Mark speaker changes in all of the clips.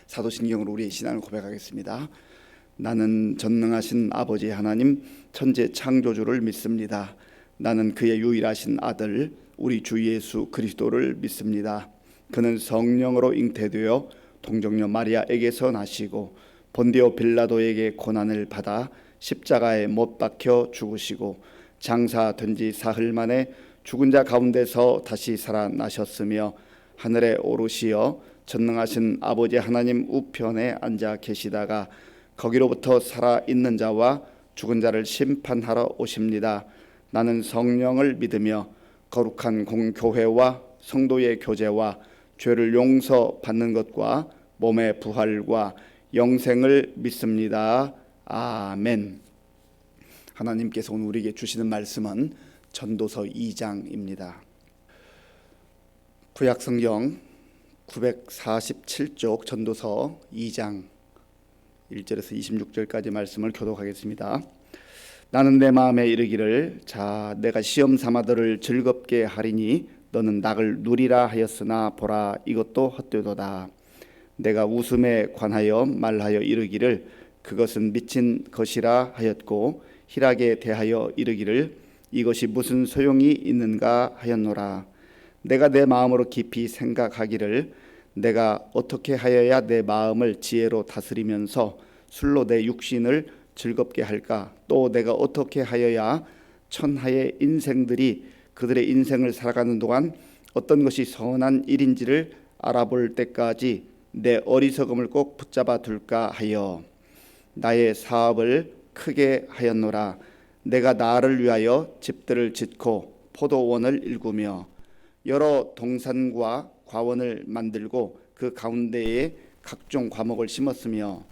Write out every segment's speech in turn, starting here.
Speaker 1: 사도신경으로 우리의 신앙을 고백하겠습니다. 나는 전능하신 아버지 하나님 천재 창조주를 믿습니다. 나는 그의 유일하신 아들 우리 주 예수 그리스도를 믿습니다. 그는 성령으로 잉태되어 동정녀 마리아에게서 나시고 본디오 빌라도에게 고난을 받아 십자가에 못 박혀 죽으시고 장사된 지 사흘 만에 죽은 자 가운데서 다시 살아나셨으며 하늘에 오르시어 전능하신 아버지 하나님 우편에 앉아 계시다가 거기로부터 살아있는 자와 죽은 자를 심판하러 오십니다. 나는 성령을 믿으며 거룩한 공교회와 성도의 교제와 죄를 용서받는 것과 몸의 부활과 영생을 믿습니다. 아멘. 하나님께서 오늘 우리에게 주시는 말씀은 전도서 2장입니다. 구약성경 947쪽 전도서 2장 1절에서 26절까지 말씀을 교독하겠습니다. 나는 내 마음에 이르기를 자 내가 시험 삼아들을 즐겁게 하리니 너는 낙을 누리라 하였으나 보라 이것도 헛되도다. 내가 웃음에 관하여 말하여 이르기를 그것은 미친 것이라 하였고 희락에 대하여 이르기를 이것이 무슨 소용이 있는가 하였노라. 내가 내 마음으로 깊이 생각하기를 내가 어떻게 하여야 내 마음을 지혜로 다스리면서 술로 내 육신을 즐겁게 할까? 또 내가 어떻게 하여야 천하의 인생들이 그들의 인생을 살아가는 동안 어떤 것이 선한 일인지를 알아볼 때까지 내 어리석음을 꼭 붙잡아 둘까 하여 나의 사업을 크게 하였노라. 내가 나를 위하여 집들을 짓고 포도원을 일구며 여러 동산과 과원을 만들고 그 가운데에 각종 과목을 심었으며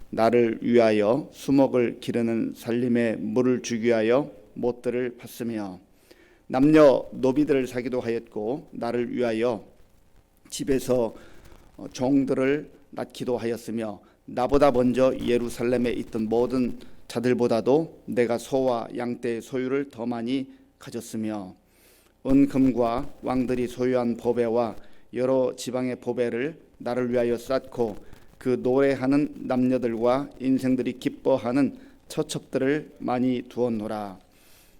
Speaker 1: 나를 위하여 수목을 기르는 살림에 물을 주기 위하여 못들을 팠으며 남녀 노비들을 사기도 하였고 나를 위하여 집에서 종들을 낳기도 하였으며 나보다 먼저 예루살렘에 있던 모든 자들보다도 내가 소와 양떼의 소유를 더 많이 가졌으며 은금과 왕들이 소유한 보배와 여러 지방의 보배를 나를 위하여 쌓고 그 노래하는 남녀들과 인생들이 기뻐하는 처첩들을 많이 두었노라.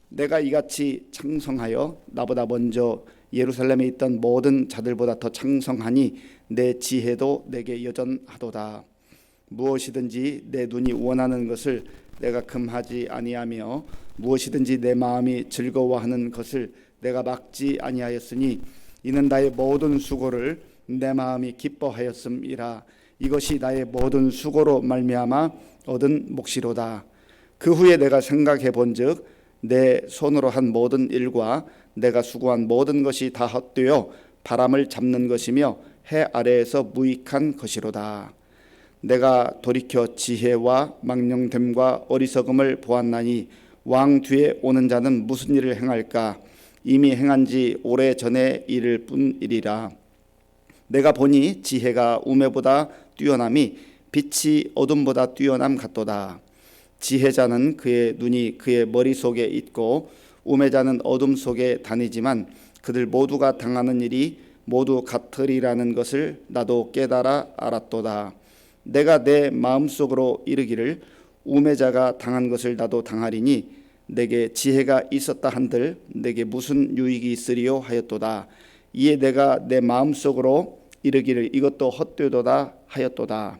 Speaker 1: 내가 이같이 창성하여 나보다 먼저 예루살렘에 있던 모든 자들보다 더 창성하니 내 지혜도 내게 여전하도다. 무엇이든지 내 눈이 원하는 것을 내가 금하지 아니하며 무엇이든지 내 마음이 즐거워하는 것을 내가 막지 아니하였으니 이는 나의 모든 수고를 내 마음이 기뻐하였음이라. 이것이 나의 모든 수고로 말미암아 얻은 몫이로다. 그 후에 내가 생각해 본즉 내 손으로 한 모든 일과 내가 수고한 모든 것이 다 헛되어 바람을 잡는 것이며 해 아래에서 무익한 것이로다. 내가 돌이켜 지혜와 망령됨과 어리석음을 보았나니 왕 뒤에 오는 자는 무슨 일을 행할까? 이미 행한 지 오래전의 일일 뿐이리라. 내가 보니 지혜가 우매보다 뛰어남이 빛이 어둠보다 뛰어남 같도다. 지혜자는 그의 눈이 그의 머릿속에 있고 우매자는 어둠 속에 다니지만 그들 모두가 당하는 일이 모두 같으리라는 것을 나도 깨달아 알았도다. 내가 내 마음속으로 이르기를 우매자가 당한 것을 나도 당하리니 내게 지혜가 있었다 한들 내게 무슨 유익이 있으리요 하였도다. 이에 내가 내 마음속으로 이르기를 이것도 헛되도다 하였도다.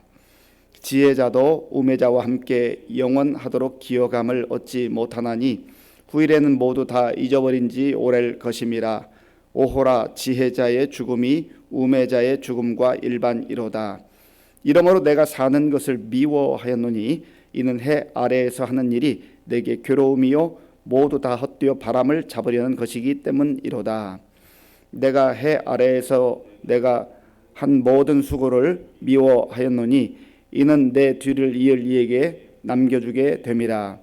Speaker 1: 지혜자도 우매자와 함께 영원하도록 기어감을 얻지 못하나니 후일에는 모두 다 잊어버린 지 오래일 것임이라. 오호라 지혜자의 죽음이 우매자의 죽음과 일반이로다. 이러므로 내가 사는 것을 미워하였노니 이는 해 아래에서 하는 일이 내게 괴로움이요 모두 다 헛되어 바람을 잡으려는 것이기 때문이로다. 내가 해 아래에서 내가 한 모든 수고를 미워하였노니 이는 내 뒤를 이을 이에게 남겨주게 됨이라.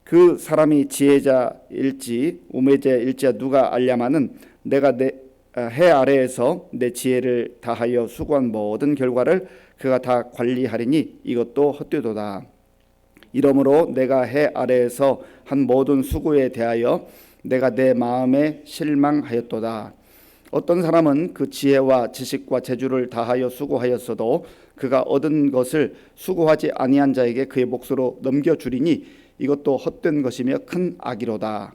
Speaker 1: 그 사람이 지혜자일지 우매자일지 누가 알랴마는 내가 내 해 아래에서 내 지혜를 다하여 수고한 모든 결과를 그가 다 관리하리니 이것도 헛되도다. 이러므로 내가 해 아래에서 한 모든 수고에 대하여 내가 내 마음에 실망하였도다. 어떤 사람은 그 지혜와 지식과 재주를 다하여 수고하였어도 그가 얻은 것을 수고하지 아니한 자에게 그의 몫으로 넘겨주리니 이것도 헛된 것이며 큰 악이로다.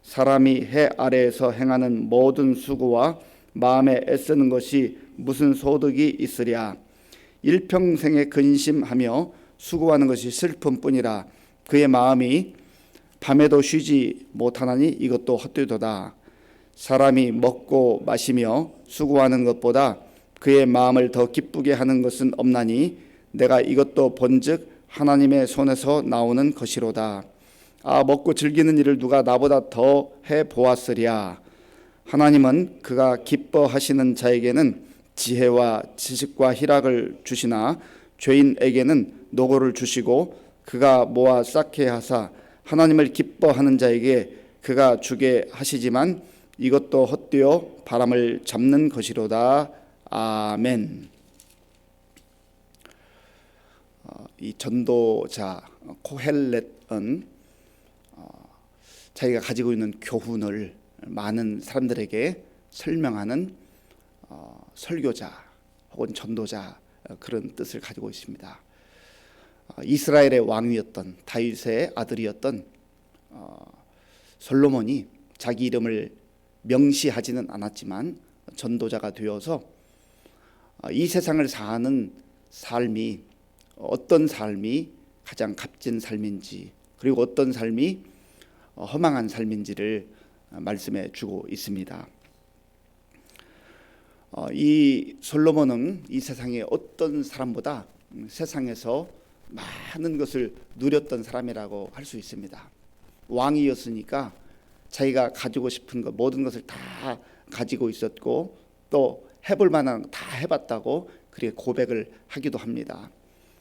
Speaker 1: 사람이 해 아래에서 행하는 모든 수고와 마음에 애쓰는 것이 무슨 소득이 있으랴. 일평생에 근심하며 수고하는 것이 슬픔뿐이라. 그의 마음이 밤에도 쉬지 못하나니 이것도 헛되도다. 사람이 먹고 마시며 수고하는 것보다 그의 마음을 더 기쁘게 하는 것은 없나니 내가 이것도 본즉 하나님의 손에서 나오는 것이로다. 먹고 즐기는 일을 누가 나보다 더 해보았으랴. 하나님은 그가 기뻐하시는 자에게는 지혜와 지식과 희락을 주시나 죄인에게는 노고를 주시고 그가 모아 쌓게 하사 하나님을 기뻐하는 자에게 그가 주게 하시지만 이것도 헛되어 바람을 잡는 것이로다. 아멘. 이 전도자 코헬렛은 자기가 가지고 있는 교훈을 많은 사람들에게 설명하는 설교자 혹은 전도자 그런 뜻을 가지고 있습니다. 이스라엘의 왕이었던 다윗의 아들이었던 솔로몬이 자기 이름을 명시하지는 않았지만 전도자가 되어서 이 세상을 사는 삶이 어떤 삶이 가장 값진 삶인지 그리고 어떤 삶이 허망한 삶인지를 말씀해 주고 있습니다. 이 솔로몬은 이 세상의 어떤 사람보다 세상에서 많은 것을 누렸던 사람이라고 할 수 있습니다. 왕이었으니까 자기가 가지고 싶은 것 모든 것을 다 가지고 있었고 또 해볼 만한 다 해봤다고 그렇게 고백을 하기도 합니다.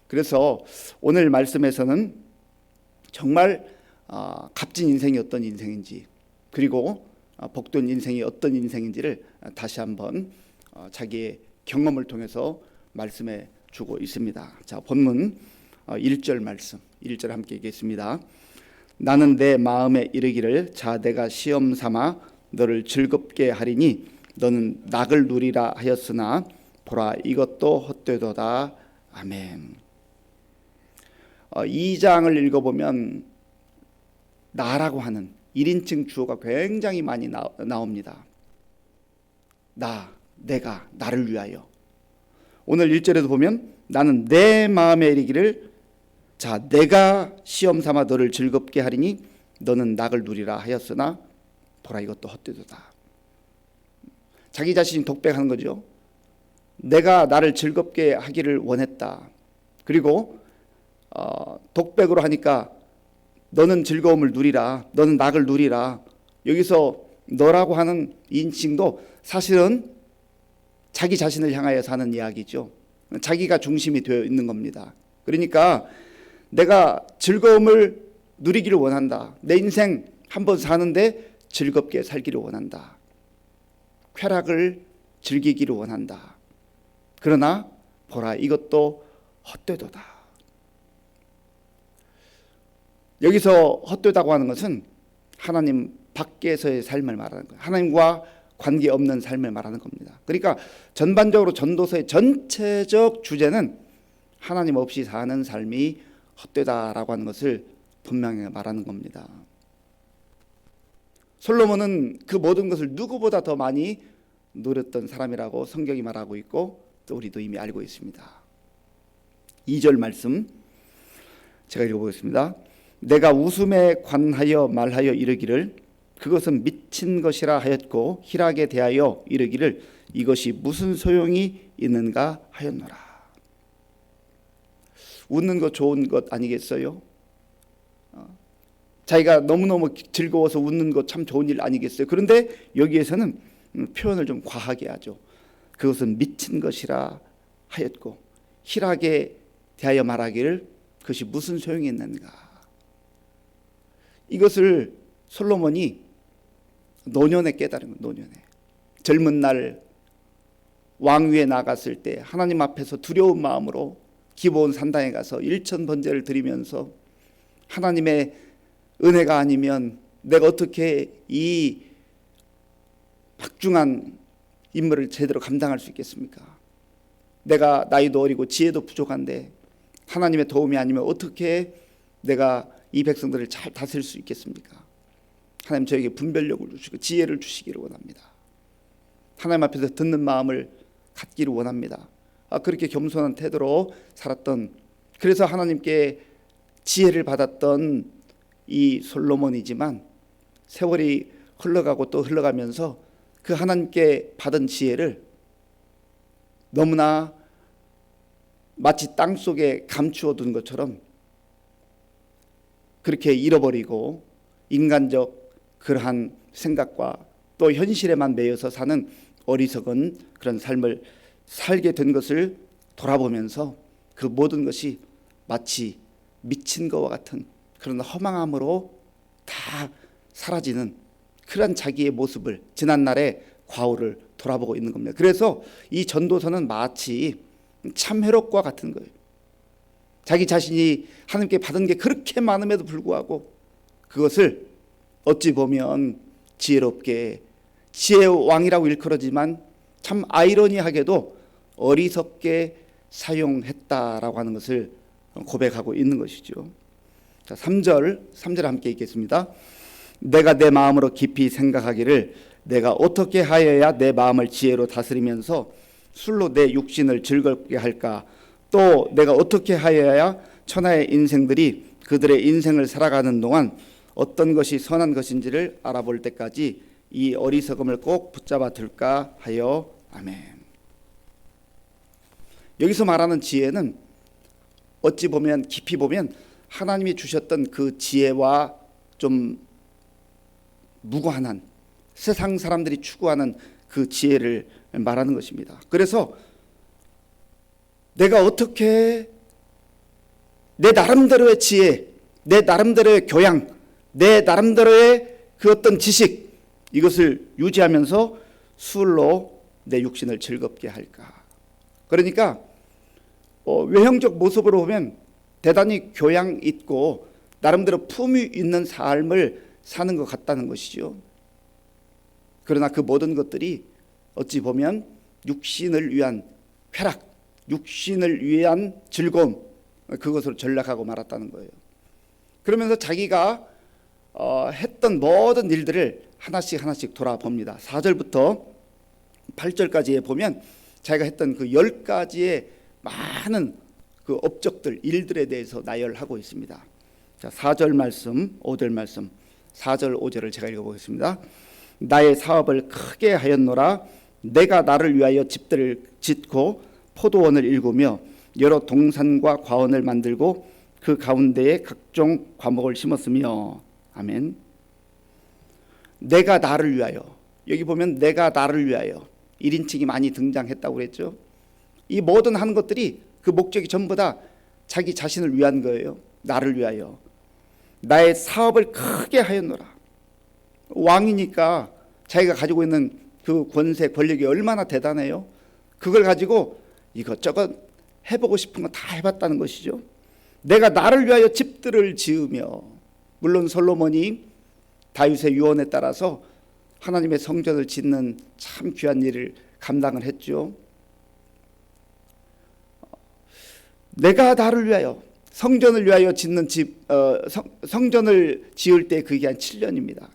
Speaker 1: 그래서 오늘 말씀에서는 정말 값진 인생이 어떤 인생인지 그리고 복된 인생이 어떤 인생인지를 다시 한번 자기의 경험을 통해서 말씀해 주고 있습니다. 자, 본문 1절 말씀 1절 함께 읽겠습니다. 나는 내 마음에 이르기를 자 내가 시험 삼아 너를 즐겁게 하리니 너는 낙을 누리라 하였으나 보라 이것도 헛되도다. 아멘. 2장을 읽어보면 나라고 하는 1인칭 주어가 굉장히 많이 나옵니다. 내가, 나를 위하여. 오늘 1절에도 보면 나는 내 마음에 이르기를 자 내가 시험 삼아 너를 즐겁게 하리니 너는 낙을 누리라 하였으나 보라 이것도 헛되도다. 자기 자신이 독백하는 거죠. 내가 나를 즐겁게 하기를 원했다. 그리고 독백으로 하니까 너는 즐거움을 누리라. 너는 낙을 누리라. 여기서 너라고 하는 인칭도 사실은 자기 자신을 향하여 하는 이야기죠. 자기가 중심이 되어 있는 겁니다. 그러니까 내가 즐거움을 누리기를 원한다. 내 인생 한번 사는데 즐겁게 살기를 원한다. 쾌락을 즐기기를 원한다. 그러나 보라 이것도 헛되도다. 여기서 헛되다고 하는 것은 하나님 밖에서의 삶을 말하는 거예요. 하나님과 관계없는 삶을 말하는 겁니다. 그러니까 전반적으로 전도서의 전체적 주제는 하나님 없이 사는 삶이 헛되다라고 하는 것을 분명히 말하는 겁니다. 솔로몬은 그 모든 것을 누구보다 더 많이 누렸던 사람이라고 성경이 말하고 있고 또 우리도 이미 알고 있습니다. 2절 말씀 제가 읽어보겠습니다. 내가 웃음에 관하여 말하여 이르기를 그것은 미친 것이라 하였고 희락에 대하여 이르기를 이것이 무슨 소용이 있는가 하였노라. 웃는 것 좋은 것 아니겠어요? 자기가 너무너무 즐거워서 웃는 것 참 좋은 일 아니겠어요? 그런데 여기에서는 표현을 좀 과하게 하죠. 그것은 미친 것이라 하였고 희락에 대하여 말하기를 그것이 무슨 소용이 있는가. 이것을 솔로몬이 노년에 깨달은 거예요. 노년에 젊은 날 왕위에 나갔을 때 하나님 앞에서 두려운 마음으로 기브온 산당에 가서 일천 번제를 드리면서 하나님의 은혜가 아니면 내가 어떻게 이 박중한 임무를 제대로 감당할 수 있겠습니까? 내가 나이도 어리고 지혜도 부족한데 하나님의 도움이 아니면 어떻게 내가 이 백성들을 잘 다스릴 수 있겠습니까? 하나님 저에게 분별력을 주시고 지혜를 주시기를 원합니다. 하나님 앞에서 듣는 마음을 갖기를 원합니다. 그렇게 겸손한 태도로 살았던, 그래서 하나님께 지혜를 받았던 이 솔로몬이지만 세월이 흘러가고 또 흘러가면서 그 하나님께 받은 지혜를 너무나 마치 땅속에 감추어 둔 것처럼 그렇게 잃어버리고 인간적 그러한 생각과 또 현실에만 매여서 사는 어리석은 그런 삶을 살게 된 것을 돌아보면서 그 모든 것이 마치 미친 것과 같은 그런 허망함으로 다 사라지는 그런 자기의 모습을 지난날의 과오를 돌아보고 있는 겁니다. 그래서 이 전도서는 마치 참회록과 같은 거예요. 자기 자신이 하나님께 받은 게 그렇게 많음에도 불구하고 그것을 어찌 보면 지혜롭게, 지혜의 왕이라고 일컬어지만 참 아이러니하게도 어리석게 사용했다라고 하는 것을 고백하고 있는 것이죠. 자, 3절 함께 읽겠습니다. 내가 내 마음으로 깊이 생각하기를 내가 어떻게 하여야 내 마음을 지혜로 다스리면서 술로 내 육신을 즐겁게 할까? 또 내가 어떻게 하여야 천하의 인생들이 그들의 인생을 살아가는 동안 어떤 것이 선한 것인지를 알아볼 때까지 이 어리석음을 꼭 붙잡아 둘까 하여. 아멘. 여기서 말하는 지혜는 어찌 보면 깊이 보면 하나님이 주셨던 그 지혜와 좀 무관한 세상 사람들이 추구하는 그 지혜를 말하는 것입니다. 그래서 내가 어떻게 내 나름대로의 지혜, 내 나름대로의 교양, 내 나름대로의 그 어떤 지식, 이것을 유지하면서 술로 내 육신을 즐겁게 할까? 그러니까 외형적 모습으로 보면 대단히 교양 있고 나름대로 품위 있는 삶을 사는 것 같다는 것이죠. 그러나 그 모든 것들이 어찌 보면 육신을 위한 쾌락, 육신을 위한 즐거움, 그것으로 전락하고 말았다는 거예요. 그러면서 자기가 했던 모든 일들을 하나씩 돌아봅니다. 4절부터 8절까지에 보면 자기가 했던 그 10가지의 많은 그 업적들, 일들에 대해서 나열하고 있습니다. 자, 4절 말씀, 5절 말씀, 4절 5절을 제가 읽어보겠습니다. 나의 사업을 크게 하였노라. 내가 나를 위하여 집들을 짓고 포도원을 일구며 여러 동산과 과원을 만들고 그 가운데에 각종 과목을 심었으며. 아멘. 내가 나를 위하여, 여기 보면 내가 나를 위하여 1인칭이 많이 등장했다고 그랬죠. 이 모든 하는 것들이 그 목적이 전부 다 자기 자신을 위한 거예요. 나를 위하여. 나의 사업을 크게 하였노라. 왕이니까 자기가 가지고 있는 그 권세, 권력이 얼마나 대단해요. 그걸 가지고 이것저것 해보고 싶은 거 다 해봤다는 것이죠. 내가 나를 위하여 집들을 지으며, 물론 솔로몬이 다윗의 유언에 따라서 하나님의 성전을 짓는 참 귀한 일을 감당을 했죠. 내가 나를 위하여 성전을 위하여 짓는 집, 성전을 지을 때 그 기간 7년입니다.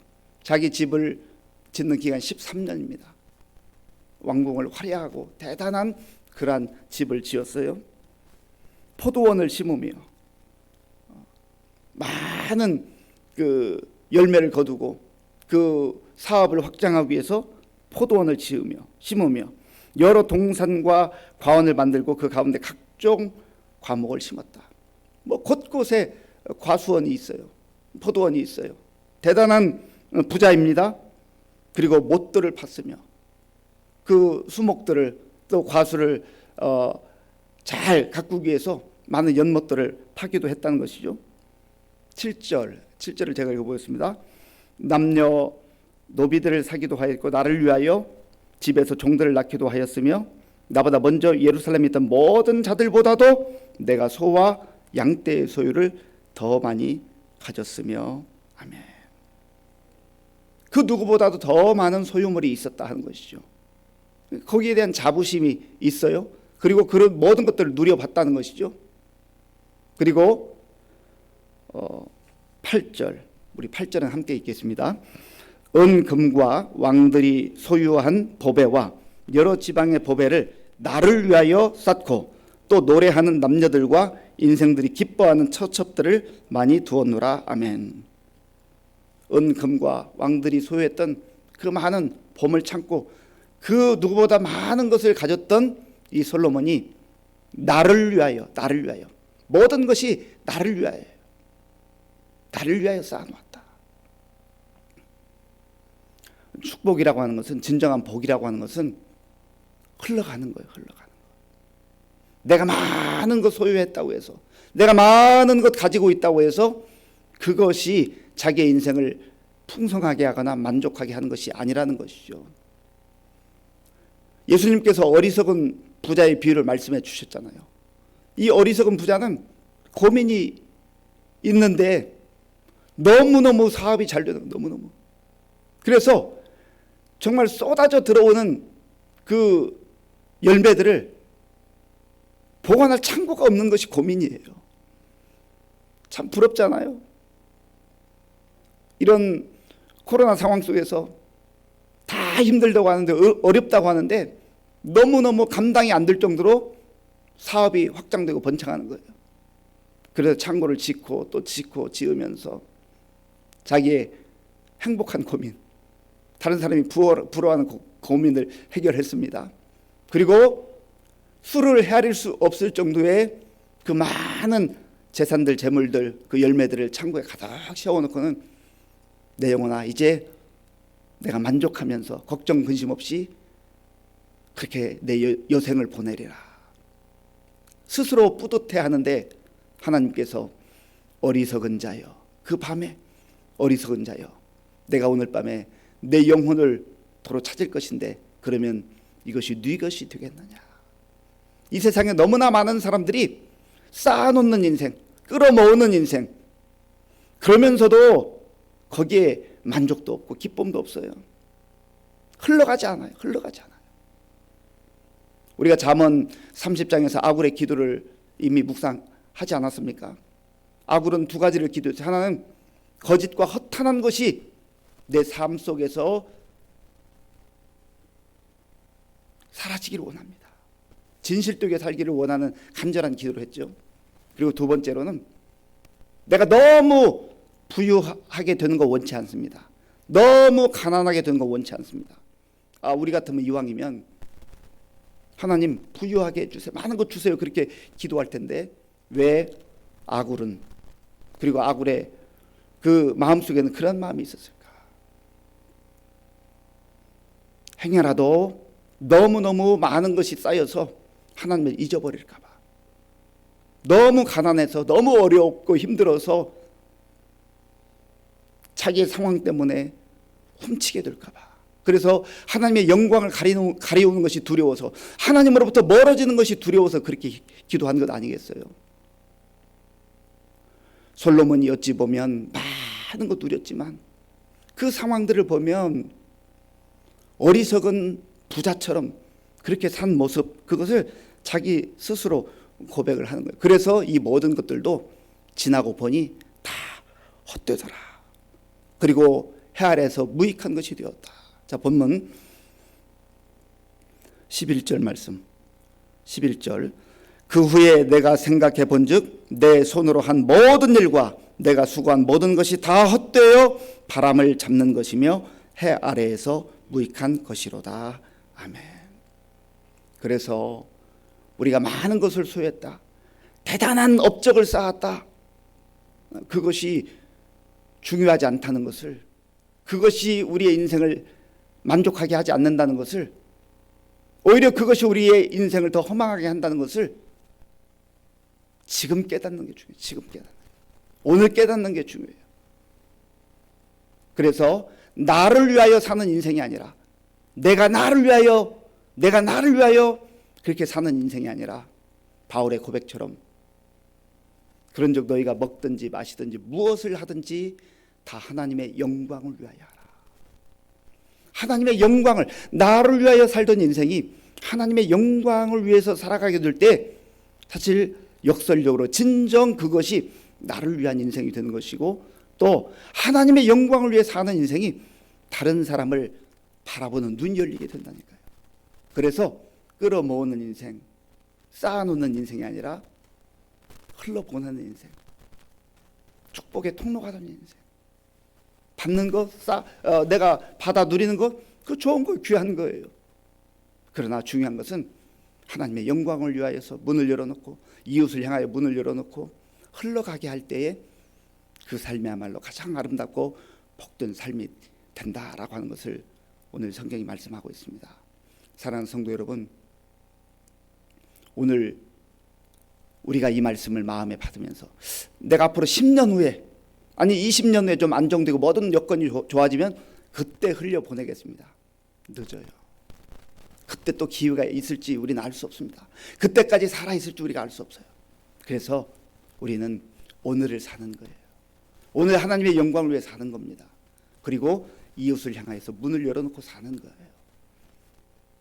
Speaker 1: 자기 집을 짓는 기간 13년입니다. 왕궁을 화려하고 대단한 그러한 집을 지었어요. 포도원을 심으며 많은 그 열매를 거두고 그 사업을 확장하기 위해서 포도원을 심으며 여러 동산과 과원을 만들고 그 가운데 각종 과목을 심었다. 뭐 곳곳에 과수원이 있어요. 포도원이 있어요. 대단한 부자입니다. 그리고 못들을 팠으며 그 수목들을 또 과수를 잘 가꾸기 위해서 많은 연못들을 파기도 했다는 것이죠. 7절을 제가 읽어보겠습니다. 남녀 노비들을 사기도 하였고 나를 위하여 집에서 종들을 낳기도 하였으며 나보다 먼저 예루살렘에 있던 모든 자들보다도 내가 소와 양떼의 소유를 더 많이 가졌으며. 아멘. 그 누구보다도 더 많은 소유물이 있었다 하는 것이죠. 거기에 대한 자부심이 있어요. 그리고 그런 모든 것들을 누려봤다는 것이죠. 그리고 8절, 우리 8절은 함께 읽겠습니다. 은금과 왕들이 소유한 보배와 여러 지방의 보배를 나를 위하여 쌓고 또 노래하는 남녀들과 인생들이 기뻐하는 처첩들을 많이 두었노라. 아멘. 은금과 왕들이 소유했던 그 많은 보물 창고, 그 누구보다 많은 것을 가졌던 이 솔로몬이 나를 위하여 모든 것이 나를 위하여 쌓아놓았다. 축복이라고 하는 것은, 진정한 복이라고 하는 것은 흘러가는 거예요. 내가 많은 것 소유했다고 해서, 내가 많은 것 가지고 있다고 해서 그것이 자기의 인생을 풍성하게 하거나 만족하게 하는 것이 아니라는 것이죠. 예수님께서 어리석은 부자의 비유를 말씀해 주셨잖아요. 이 어리석은 부자는 고민이 있는데 너무너무 사업이 잘 되는, 너무너무. 그래서 정말 쏟아져 들어오는 그 열매들을 보관할 창고가 없는 것이 고민이에요. 참 부럽잖아요. 이런 코로나 상황 속에서 다 힘들다고 하는데, 어렵다고 하는데 너무너무 감당이 안 될 정도로 사업이 확장되고 번창하는 거예요. 그래서 창고를 짓고 또 짓고 지으면서 자기의 행복한 고민, 다른 사람이 부러워하는 고민을 해결했습니다. 그리고 수를 헤아릴 수 없을 정도의 그 많은 재산들, 재물들, 그 열매들을 창고에 가득 씌워놓고는 내 영혼아, 이제 내가 만족하면서 걱정 근심 없이 그렇게 내 여생을 보내리라. 스스로 뿌듯해하는데 하나님께서 어리석은 자여, 그 밤에 어리석은 자여, 내가 오늘 밤에 내 영혼을 도로 찾을 것인데 그러면 이것이 네 것이 되겠느냐. 이 세상에 너무나 많은 사람들이 쌓아놓는 인생, 끌어모으는 인생, 그러면서도 거기에 만족도 없고 기쁨도 없어요. 흘러가지 않아요. 우리가 잠언 30장에서 아굴의 기도를 이미 묵상하지 않았습니까? 아굴은 두 가지를 기도했어요. 하나는 거짓과 허탄한 것이 내 삶 속에서 사라지기를 원합니다. 진실되게 살기를 원하는 간절한 기도를 했죠. 그리고 두 번째로는 내가 너무 부유하게 되는 거 원치 않습니다. 너무 가난하게 되는 거 원치 않습니다. 우리 같으면 이왕이면 하나님 부유하게 해주세요, 많은 것 주세요, 그렇게 기도할 텐데 왜 아굴은, 그리고 아굴의 그 마음속에는 그런 마음이 있었을까? 행여라도 너무너무 많은 것이 쌓여서 하나님을 잊어버릴까 봐, 너무 가난해서 너무 어렵고 힘들어서 자기의 상황 때문에 훔치게 될까 봐, 그래서 하나님의 영광을 가리우는 것이 두려워서, 하나님으로부터 멀어지는 것이 두려워서 그렇게 기도한 것 아니겠어요? 솔로몬이 어찌 보면 많은 것 누렸지만 그 상황들을 보면 어리석은 부자처럼 그렇게 산 모습, 그것을 자기 스스로 고백을 하는 거예요. 그래서 이 모든 것들도 지나고 보니 다 헛되더라. 그리고 해 아래에서 무익한 것이 되었다. 자, 본문 11절 말씀. 11절. 그 후에 내가 생각해 본즉 내 손으로 한 모든 일과 내가 수고한 모든 것이 다 헛되어 바람을 잡는 것이며 해 아래에서 무익한 것이로다. 아멘. 그래서 우리가 많은 것을 소유했다, 대단한 업적을 쌓았다, 그것이 중요하지 않다는 것을, 그것이 우리의 인생을 만족하게 하지 않는다는 것을, 오히려 그것이 우리의 인생을 더 허망하게 한다는 것을 지금 깨닫는 게 중요해요. 지금 깨닫는, 오늘 깨닫는 게 중요해요. 그래서 나를 위하여 사는 인생이 아니라, 내가 나를 위하여 그렇게 사는 인생이 아니라, 바울의 고백처럼 그런즉 너희가 먹든지 마시든지 무엇을 하든지 다 하나님의 영광을 위하여 하라. 하나님의 영광을, 나를 위하여 살던 인생이 하나님의 영광을 위해서 살아가게 될 때 사실 역설적으로 진정 그것이 나를 위한 인생이 되는 것이고, 또 하나님의 영광을 위해 사는 인생이 다른 사람을 바라보는 눈이 열리게 된다니까요. 그래서 끌어모으는 인생, 쌓아놓는 인생이 아니라 흘러보내는 인생, 축복의 통로가 되는 인생, 받는 것, 내가 받아 누리는 것, 그 좋은 거, 귀한 거예요. 그러나 중요한 것은 하나님의 영광을 위하여서 문을 열어놓고 이웃을 향하여 문을 열어놓고 흘러가게 할 때에 그 삶이야말로 가장 아름답고 복된 삶이 된다라고 하는 것을 오늘 성경이 말씀하고 있습니다. 사랑하는 성도 여러분, 오늘 우리가 이 말씀을 마음에 받으면서 내가 앞으로 10년 후에, 아니 20년 후에 좀 안정되고 모든 여건이 좋아지면 그때 흘려보내겠습니다. 늦어요. 그때 또 기회가 있을지 우리는 알 수 없습니다. 그때까지 살아있을지 우리가 알 수 없어요. 그래서 우리는 오늘을 사는 거예요. 오늘 하나님의 영광을 위해 사는 겁니다. 그리고 이웃을 향해서 문을 열어놓고 사는 거예요.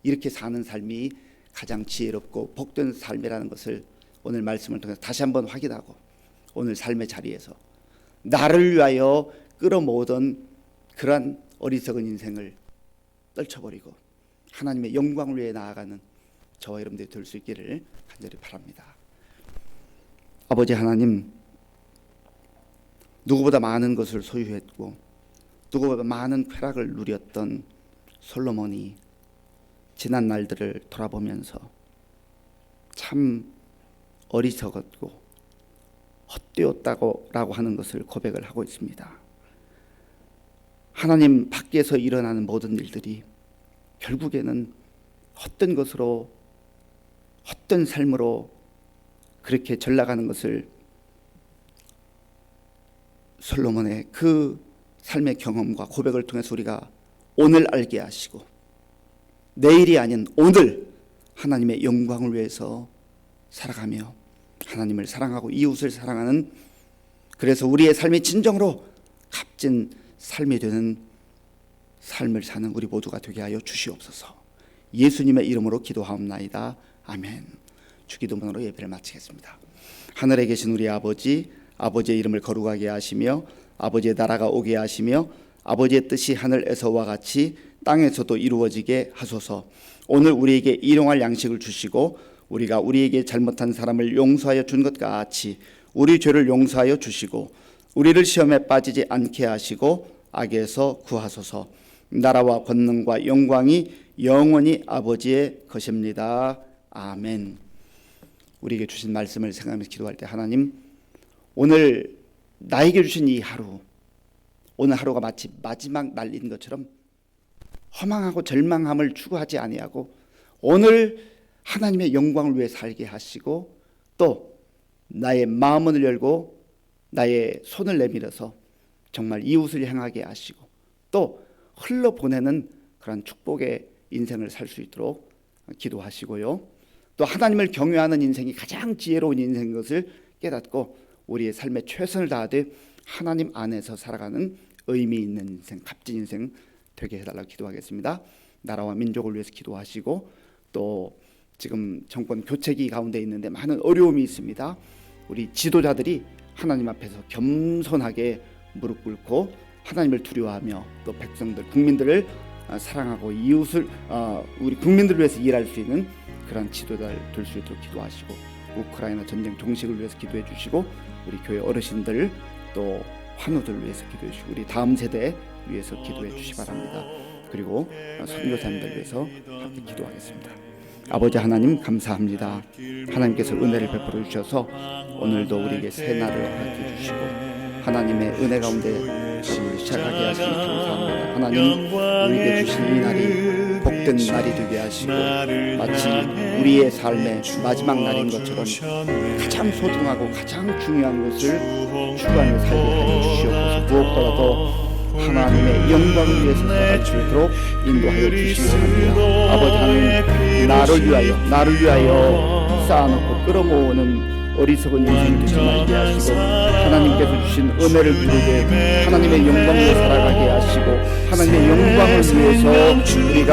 Speaker 1: 이렇게 사는 삶이 가장 지혜롭고 복된 삶이라는 것을 오늘 말씀을 통해서 다시 한번 확인하고, 오늘 삶의 자리에서 나를 위하여 끌어모으던 그러한 어리석은 인생을 떨쳐버리고 하나님의 영광을 위해 나아가는 저와 여러분들이 될 수 있기를 간절히 바랍니다. 아버지 하나님, 누구보다 많은 것을 소유했고 누구보다 많은 쾌락을 누렸던 솔로몬이 지난 날들을 돌아보면서 참 어리석었고 헛되었다고 하는 것을 고백을 하고 있습니다. 하나님 밖에서 일어나는 모든 일들이 결국에는 헛된 것으로, 헛된 삶으로 그렇게 전락하는 것을 솔로몬의 그 삶의 경험과 고백을 통해서 우리가 오늘 알게 하시고, 내일이 아닌 오늘 하나님의 영광을 위해서 살아가며 하나님을 사랑하고 이웃을 사랑하는, 그래서 우리의 삶이 진정으로 값진 삶이 되는 삶을 사는 우리 모두가 되게 하여 주시옵소서. 예수님의 이름으로 기도하옵나이다. 아멘. 주기도문으로 예배를 마치겠습니다. 하늘에 계신 우리 아버지, 아버지의 이름을 거룩하게 하시며 아버지의 나라가 오게 하시며 아버지의 뜻이 하늘에서와 같이 땅에서도 이루어지게 하소서. 오늘 우리에게 일용할 양식을 주시고 우리가 우리에게 잘못한 사람을 용서하여 준 것 같이 우리 죄를 용서하여 주시고 우리를 시험에 빠지지 않게 하시고 악에서 구하소서. 나라와 권능과 영광이 영원히 아버지의 것입니다. 아멘. 우리에게 주신 말씀을 생각하면서 기도할 때, 하나님, 오늘 나에게 주신 이 하루, 오늘 하루가 마치 마지막 날인 것처럼 허망하고 절망함을 추구하지 아니하고 오늘 하나님의 영광을 위해 살게 하시고, 또 나의 마음을 열고 나의 손을 내밀어서 정말 이웃을 향하게 하시고 또 흘러보내는 그런 축복의 인생을 살 수 있도록 기도하시고요. 또 하나님을 경외하는 인생이 가장 지혜로운 인생인 것을 깨닫고 우리의 삶에 최선을 다하되 하나님 안에서 살아가는 의미 있는 인생, 값진 인생 되게 해달라고 기도하겠습니다. 나라와 민족을 위해서 기도하시고, 또 지금 정권 교체기 가운데 있는데 많은 어려움이 있습니다. 우리 지도자들이 하나님 앞에서 겸손하게 무릎 꿇고 하나님을 두려워하며 또 백성들, 국민들을 사랑하고 이웃을 우리 국민들을 위해서 일할 수 있는 그런 지도자를 될 수 있도록 기도하시고, 우크라이나 전쟁 종식을 위해서 기도해 주시고, 우리 교회 어르신들 또 환우들 위해서 기도해 주시고, 우리 다음 세대 위해서 기도해 주시기 바랍니다. 그리고 선교사님들 위해서 함께 기도하겠습니다. 아버지 하나님, 감사합니다. 하나님께서 은혜를 베풀어 주셔서 오늘도 우리에게 새 날을 허락해 주시고 하나님의 은혜 가운데 우리를 시작하게 하시니 감사합니다. 하나님, 우리에게 주신 이 날이 복된 날이 되게 하시고 마치 우리의 삶의 마지막 날인 것처럼 가장 소중하고 가장 중요한 것을 추구하며 살게 하여 주시옵소서. 무엇보다도 하나님의 영광을 위해서 살아갈 수 있도록 인도하여 주시기 원합니다. 아버지 하나님, 나를 위하여 쌓아놓고 끌어모으는 어리석은 인생을 듣지 말게 하시고 하나님께서 주신 은혜를 누리게 하나님의 영광으로 살아가게 하시고 하나님의 영광을 위해서 우리가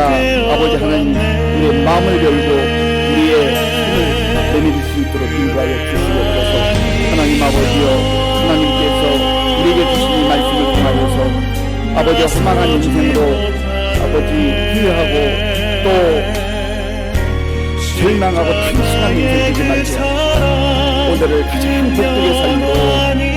Speaker 1: 아버지 하나님 우리의 마음을 열고 우리의 힘을 내밀 수 있도록 인도하여 주시옵소서. 하나님 아버지여, 하나님께서 우리에게 주신 이 말씀을 통하여서 아버지와 소망한 인생으로 아버지 후회하고 또 절망하고 탄식하는 인생 되지 말게 하시고 오늘을 가장 복되게 삶으로